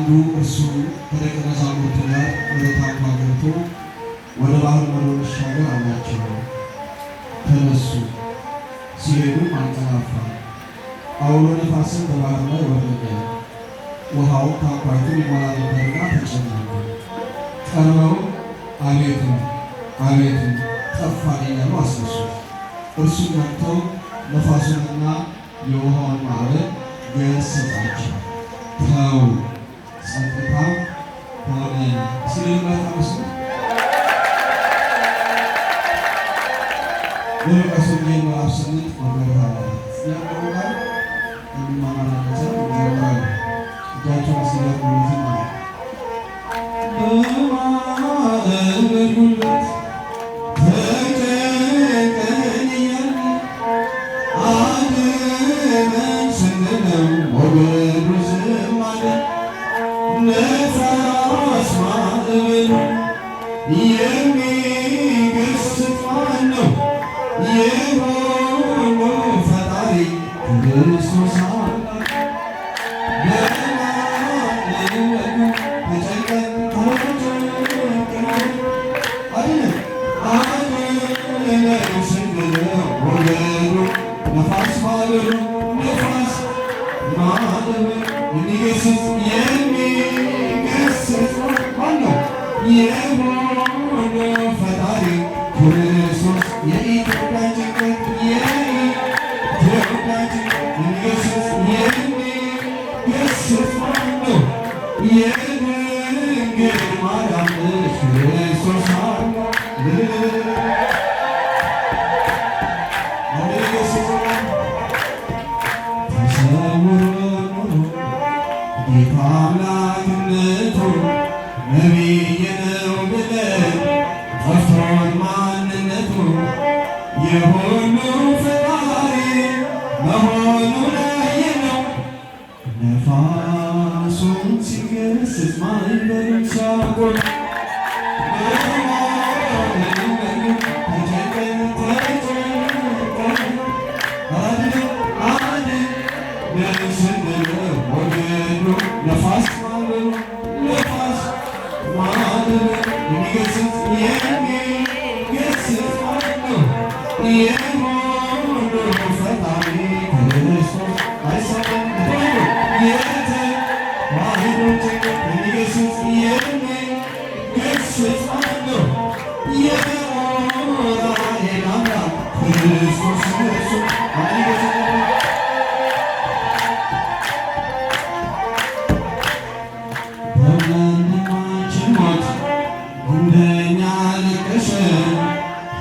አንዱ እርሱ ከደቀ መዛሙርቱ ጋር ወደ ታንኳ ገብቶ ወደ ባህር ማዶ እንሻገር አላቸው። ተነሱ። ሲሄዱም አንቀላፋ። አውሎ ነፋስም በባህር ላይ ወረደ። ውሃው ታንኳይቱን ይሞላ ነበርና ተጨነቁ። ቀርበው አቤቱ አቤቱ ጠፋን እያሉ አስነሱት። እርሱ ገብቶ ነፋሱንና የውሃውን ማዕበል ገሰጻቸው። ተው ጸጥታ ሆነ ሲልበት አመስሉ በሉቃስ ወንጌል ምዕራፍ 8 ቁጥር 24 ያቀርባል። የሚማማራቸው ይጀምራል። እጃቸውን ሲዘርጉ እንደዚህ ማለት በማዕበል ጉልበት ተጨንቀን እያለ አድነን ስንለው ሞገዱ ዝም አለ። ነፋስ ማዕበሉ የሚገስጽ ማን ነው? የሁሉ ፈጣሪ ክርስቶስ አምላክ። በማዕበሉ ተጨንቀን አድነን ስንለው ሞገዱ ነፋስ ማዕበሉ ነፋስ ማዕበሉ የሚገስጽ ማን ነው? የሁሉ ፈጣሪ ክርስቶስ። የኢትዮጵያ ጭንቀት የኢትዮጵያ ጭንቀት የሚገስጽ ማን ነው? የድንግል ማርያም ልጅ ክርስቶስ አምላክ። ጌታ አምላክነቱ ነቢይ ነው ብለን ጠፍቶን ማንነቱ የሁሉ ፈጣሪ መሆኑን አየነው። ነፋሱን ሲገስጽ ማዕበሉን ሲያቆም ነፋስ ማዕበሉ ነፋስ ማዕበሉ የሚገስጽ ማን ነው? የሁሉ ፈጣሪ ክርስቶስ። አይሰማም የተዋሕዶ ጭንቀት የሚገስጽ ማን ነው? የዑራኤል አምላክ ክርስቶስ እሱ እንደኛ ልቅስ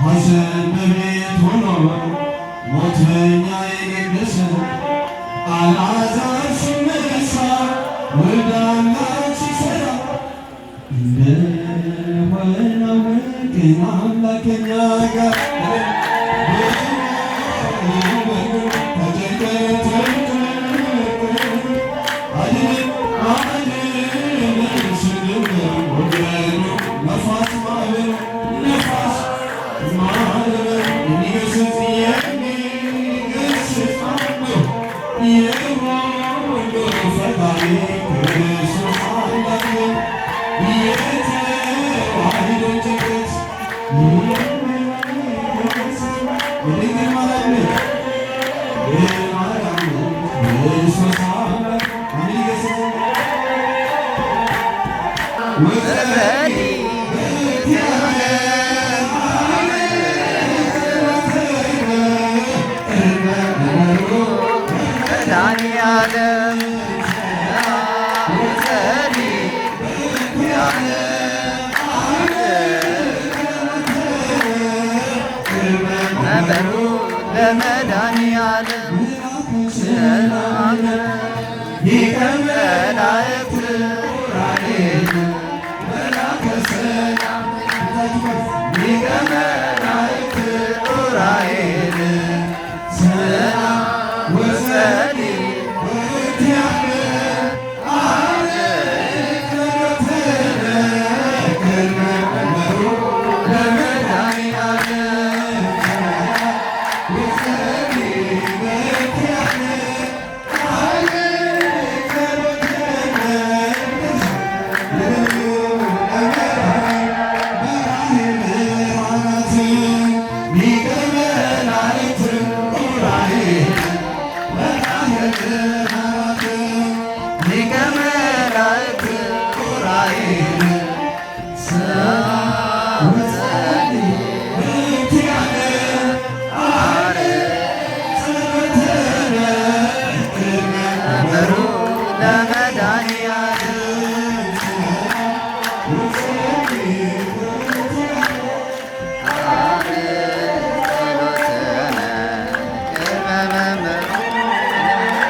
ሐዘን በቤት ሆኖ ሞተኛ የነገሰ አልዓዛር ሲነሳ ወደ አምላክ ሲሰራ እንደሆነ አወቅን አምላክ ከእኛ ጋር ነፋስ ማዕበሉ ነፋስ ማዕበሉ የሚገስጽ ማን ነው? የሁሉ ፈጣሪ ክርስቶስ አምላክ። የተዋሕዶ ጭንቀት የድንግል ማርያም ክርስቶስ አምላክ የሚገስጽ መድኃኒዓለም ነበሩ ለመድኃኒዓለም ሰላም ሊቀ መላእክት ዑራኤል መላከ ሰላም ሊቀ መላእክት ዑራኤል ሰላም ወሰሊ ሚካኤል ሰ